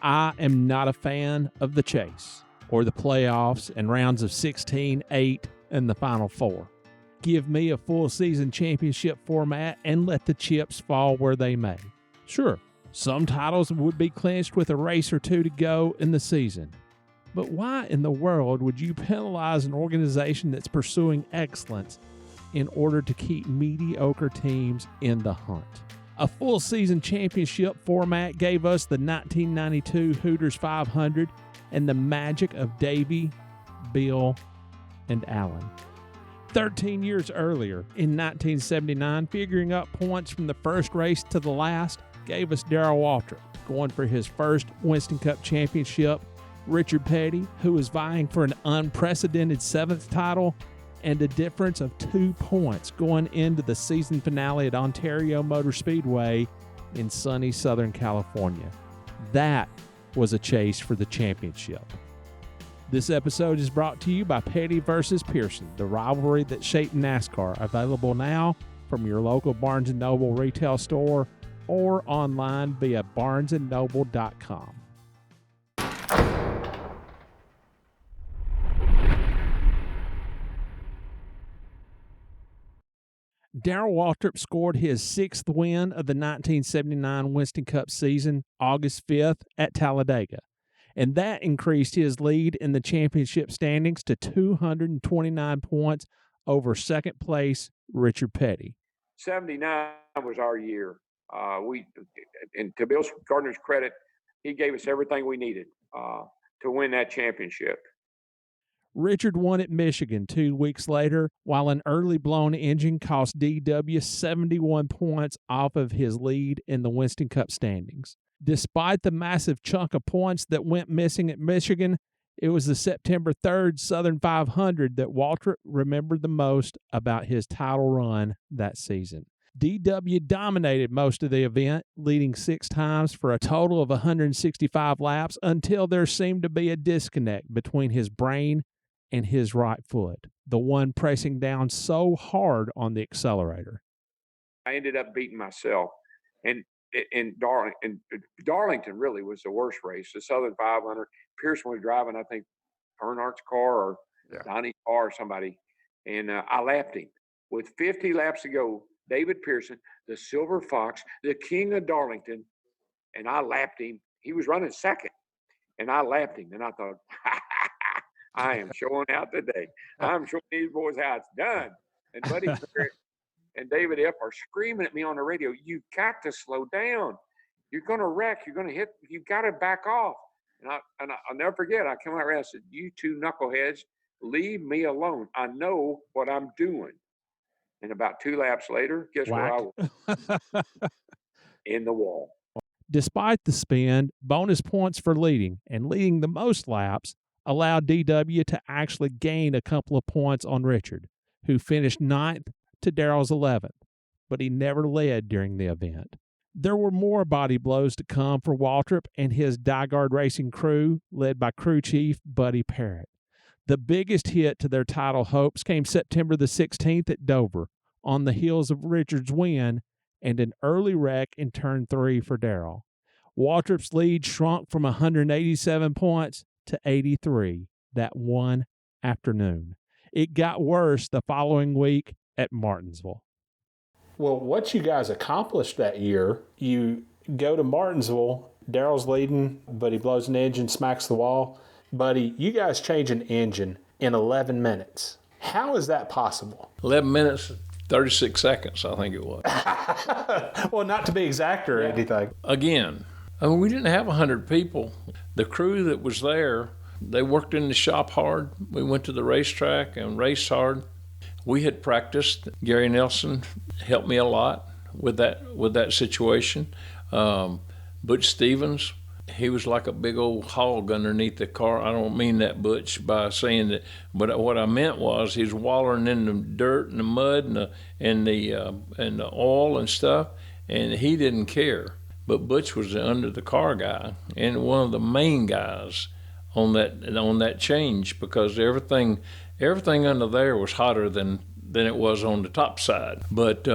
I am not a fan of the chase or the playoffs and rounds of 16, 8, and the Final Four. Give me a full season championship format and let the chips fall where they may. Sure, some titles would be clinched with a race or two to go in the season. But why in the world would you penalize an organization that's pursuing excellence in order to keep mediocre teams in the hunt? A full season championship format gave us the 1992 Hooters 500 and the magic of Davey, Bill, and Allen. 13 years earlier, in 1979, figuring up points from the first race to the last gave us Darrell Waltrip going for his first Winston Cup championship, Richard Petty, who was vying for an unprecedented 7th title, and a difference of 2 points going into the season finale at Ontario Motor Speedway in sunny Southern California. That was a chase for the championship. This episode is brought to you by Petty vs. Pearson, the rivalry that shaped NASCAR, available now from your local Barnes & Noble retail store or online via barnesandnoble.com. Darrell Waltrip scored his 6th win of the 1979 Winston Cup season, August 5th at Talladega, and that increased his lead in the championship standings to 229 points over second place Richard Petty. 79 was our year. And to Bill Gardner's credit, he gave us everything we needed to win that championship. Richard won at Michigan 2 weeks later, while an early blown engine cost DW 71 points off of his lead in the Winston Cup standings. Despite the massive chunk of points that went missing at Michigan, it was the September 3rd Southern 500 that Waltrip remembered the most about his title run that season. DW dominated most of the event, leading 6 times for a total of 165 laps until there seemed to be a disconnect between his brain and his right foot, the one pressing down so hard on the accelerator. I ended up beating myself. And Darlington really was the worst race. The Southern 500, Pearson was driving, I think, Earnhardt's car or Donnie's car or somebody. And I lapped him. With 50 laps to go, David Pearson, the Silver Fox, the king of Darlington, and I lapped him. He was running second, and I lapped him. And I thought, I am showing out today. I'm showing these boys how it's done. And Buddy and David F. are screaming at me on the radio, "You've got to slow down. You're going to wreck. You're going to hit. You've got to back off." And I'll never forget, I came out and I said, "You two knuckleheads, leave me alone. I know what I'm doing." And about 2 laps later, guess where I was? In the wall. Despite the spin, bonus points for leading and leading the most laps allowed DW to actually gain a couple of points on Richard, who finished 9th to Darrell's 11th, but he never led during the event. There were more body blows to come for Waltrip and his DieGuard Racing crew, led by crew chief Buddy Parrott. The biggest hit to their title hopes came September the 16th at Dover, on the heels of Richard's win and an early wreck in Turn 3 for Darrell. Waltrip's lead shrunk from 187 points to 83 that one afternoon. It got worse the following week at Martinsville. Well, what you guys accomplished that year, you go to Martinsville, Darrell's leading, but he blows an engine, smacks the wall. Buddy, you guys change an engine in 11 minutes. How is that possible? 11 minutes, 36 seconds, I think it was. Well, not to be exact or anything. Again, I mean, we didn't have 100 people. The crew that was there, they worked in the shop hard. We went to the racetrack and raced hard. We had practiced. Gary Nelson helped me a lot with that situation. Butch Stevens, he was like a big old hog underneath the car. I don't mean that, Butch, by saying that, but what I meant was he's wallowing in the dirt and the mud and the oil and stuff, and he didn't care. But Butch was under the car guy and one of the main guys on that change, because everything under there was hotter than it was on the top side. But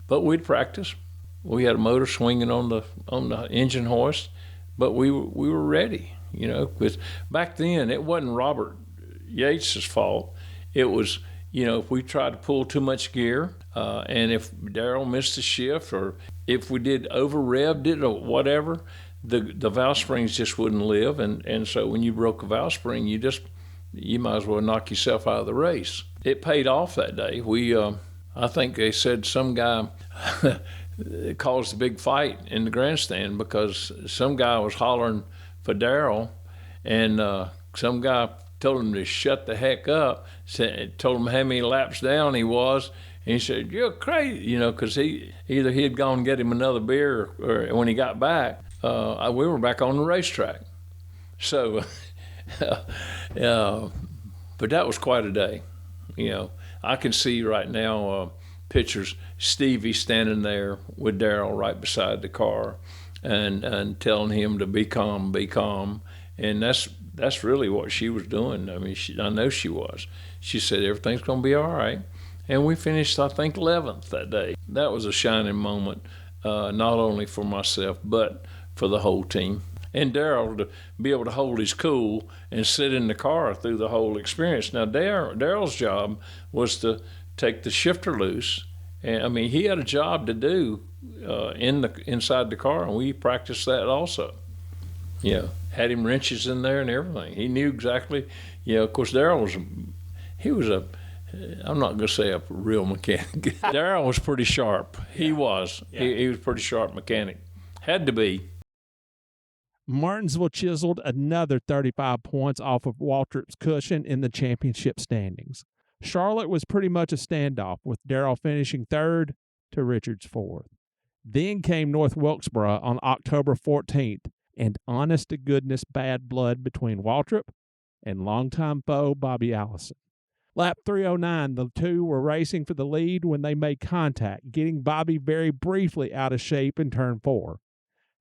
we'd practice. We had a motor swinging on the engine hoist, but we were ready, because back then it wasn't Robert Yates' fault. It was, if we tried to pull too much gear, and if Darrell missed a shift, or if we did over-revved it or whatever, the valve springs just wouldn't live. And so when you broke a valve spring, you might as well knock yourself out of the race. It paid off that day. I think they said some guy caused a big fight in the grandstand because some guy was hollering for Darrell, and some guy told him to shut the heck up, told him how many laps down he was, and he said, "You're crazy," because he had gone and get him another beer, or when he got back, we were back on the racetrack. So, but that was quite a day. I can see right now pictures, Stevie standing there with Darrell right beside the car, and telling him to be calm, and that's really what she was doing. I mean, I know she was. She said everything's going to be all right, and we finished, I think, 11th that day. That was a shining moment, not only for myself but for the whole team. And Darrell to be able to hold his cool and sit in the car through the whole experience. Now, Darrell's job was to take the shifter loose, and I mean, he had a job to do inside the car, and we practiced that also. Had him wrenches in there and everything. He knew exactly. Of course, Darrell was I'm not going to say a real mechanic. Darrell was pretty sharp. Yeah. He was. Yeah. He was a pretty sharp mechanic. Had to be. Martinsville chiseled another 35 points off of Waltrip's cushion in the championship standings. Charlotte was pretty much a standoff, with Darrell finishing third to Richard's fourth. Then came North Wilkesboro on October 14th, and honest-to-goodness bad blood between Waltrip and longtime foe Bobby Allison. Lap 309, the two were racing for the lead when they made contact, getting Bobby very briefly out of shape in turn 4.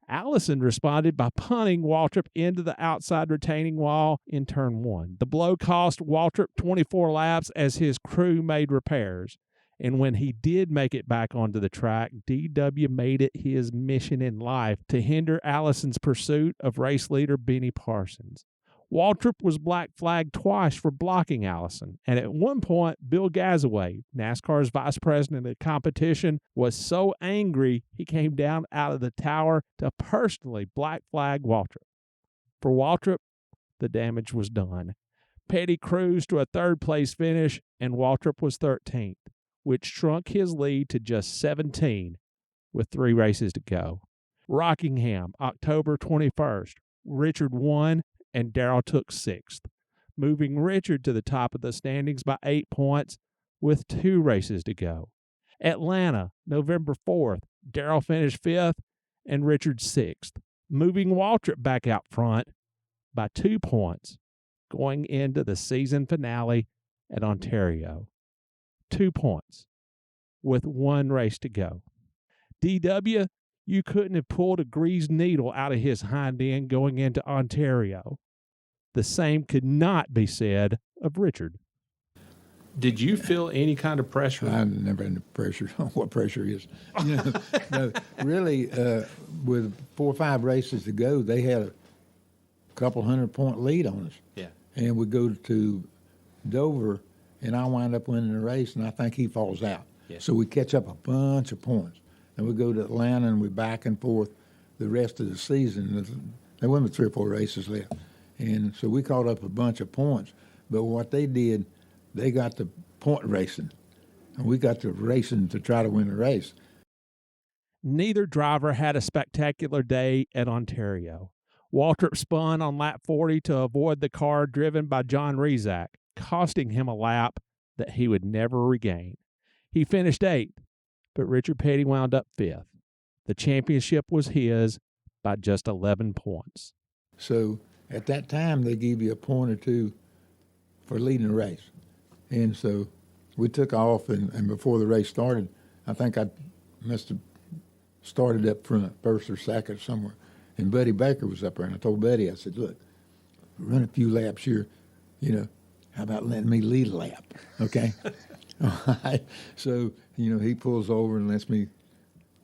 Allison responded by punting Waltrip into the outside retaining wall in turn 1. The blow cost Waltrip 24 laps as his crew made repairs. And when he did make it back onto the track, DW made it his mission in life to hinder Allison's pursuit of race leader Benny Parsons. Waltrip was black flagged twice for blocking Allison, and at one point, Bill Gazaway, NASCAR's vice president of competition, was so angry he came down out of the tower to personally black flag Waltrip. For Waltrip, the damage was done. Petty cruised to a third-place finish, and Waltrip was 13th, which shrunk his lead to just 17 with 3 races to go. Rockingham, October 21st. Richard won, and Darrell took 6th, moving Richard to the top of the standings by 8 points with 2 races to go. Atlanta, November 4th. Darrell finished 5th, and Richard 6th, moving Waltrip back out front by 2 points going into the season finale at Ontario. 2 points with 1 race to go. DW, you couldn't have pulled a greased needle out of his hind end going into Ontario. The same could not be said of Richard. Did you feel any kind of pressure? I've never had pressure. What pressure is? No, really, with 4 or 5 races to go, they had a couple 100-point lead on us. Yeah. And we go to Dover, and I wind up winning the race, and I think he falls out. Yeah. So we catch up a bunch of points. And we go to Atlanta, and we're back and forth the rest of the season. There were 3 or 4 races left. And so we caught up a bunch of points. But what they did, they got the point racing, and we got the racing to try to win the race. Neither driver had a spectacular day at Ontario. Waltrip spun on lap 40 to avoid the car driven by John Rezac, costing him a lap that he would never regain. He finished 8th, but Richard Petty wound up 5th. The championship was his by just 11 points. So at that time, they gave you a point or 2 for leading the race. And so we took off, and before the race started, I think I must have started up front, first or second somewhere. And Buddy Baker was up there, and I told Buddy, I said, look, run a few laps here, how about letting me lead a lap, okay? All right. So, he pulls over and lets me,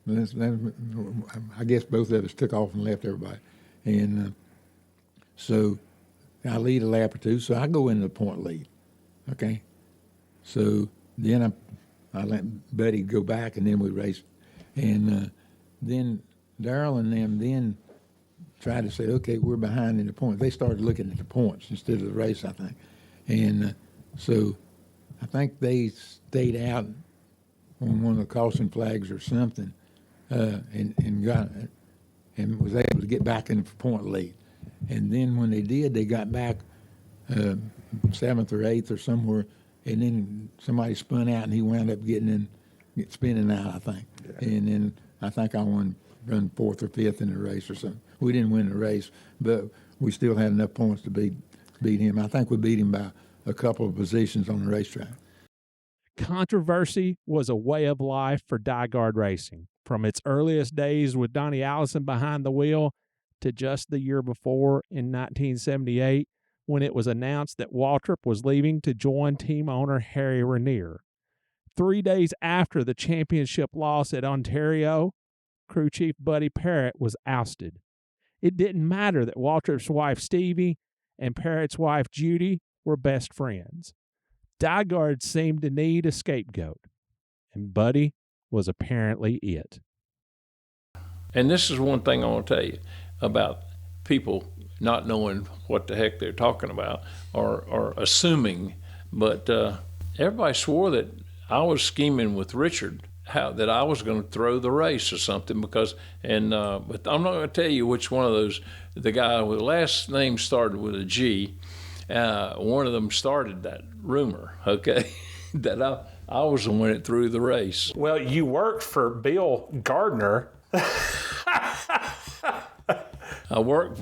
I guess both of us took off and left everybody. And so I lead a lap or two, so I go into the point lead. Okay, so then I let Buddy go back, and then we raced. And then Darrell and them then tried to say, okay, we're behind in the points. They started looking at the points instead of the race, I think. And so I think they stayed out on one of the caution flags or something, and got and was able to get back in the point lead. And then when they did, they got back seventh or eighth or somewhere, and then somebody spun out, and he wound up spinning out, I think. Yeah. And then I think I run fourth or fifth in the race or something. We didn't win the race, but we still had enough points to beat him. I think we beat him by a couple of positions on the racetrack. Controversy was a way of life for diehard racing, from its earliest days with Donnie Allison behind the wheel to just the year before in 1978, when it was announced that Waltrip was leaving to join team owner Harry Ranier. 3 days after the championship loss at Ontario, crew chief Buddy Parrott was ousted. It didn't matter that Waltrip's wife Stevie and Parrott's wife Judy were best friends. Diehard seemed to need a scapegoat, and Buddy was apparently it. And this is one thing I want to tell you about people not knowing what the heck they're talking about or assuming, but everybody swore that I was scheming with Richard, that I was going to throw the race or something but I'm not going to tell you which one of those. The guy with the last name started with a G, one of them started that rumor, okay, that I was the one that threw the race. Well, you worked for Bill Gardner. I worked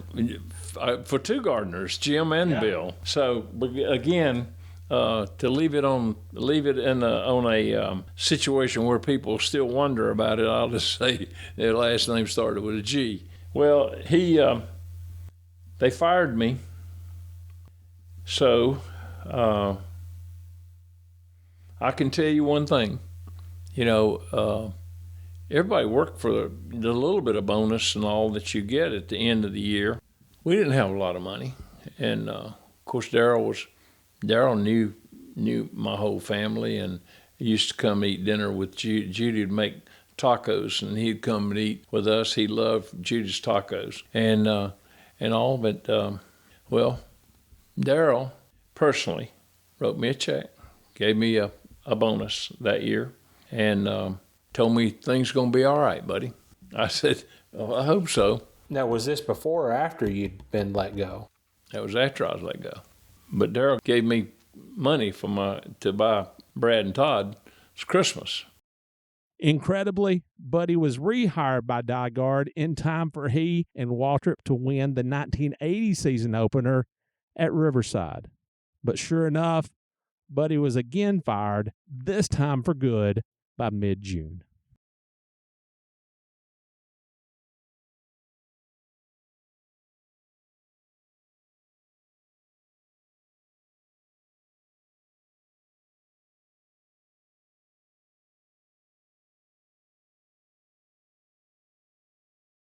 for two Gardners, Jim and Bill. So again, to leave it on a situation where people still wonder about it, I'll just say their last name started with a G. Well, they fired me. So I can tell you one thing, everybody worked for the little bit of bonus and all that you get at the end of the year. We didn't have a lot of money, and of course Darrell knew my whole family, and he used to come eat dinner with Judy. Judy would make tacos, and he'd come and eat with us. He loved Judy's tacos and all, but Darrell personally wrote me a check, gave me a bonus that year, and told me things going to be all right, buddy. I said, well, I hope so. Now, was this before or after you'd been let go? That was after I was let go. But Darrell gave me money to buy Brad and Todd. It's Christmas. Incredibly, Buddy was rehired by diehard in time for he and Waltrip to win the 1980 season opener at Riverside. But sure enough, Buddy was again fired, this time for good, by mid-June.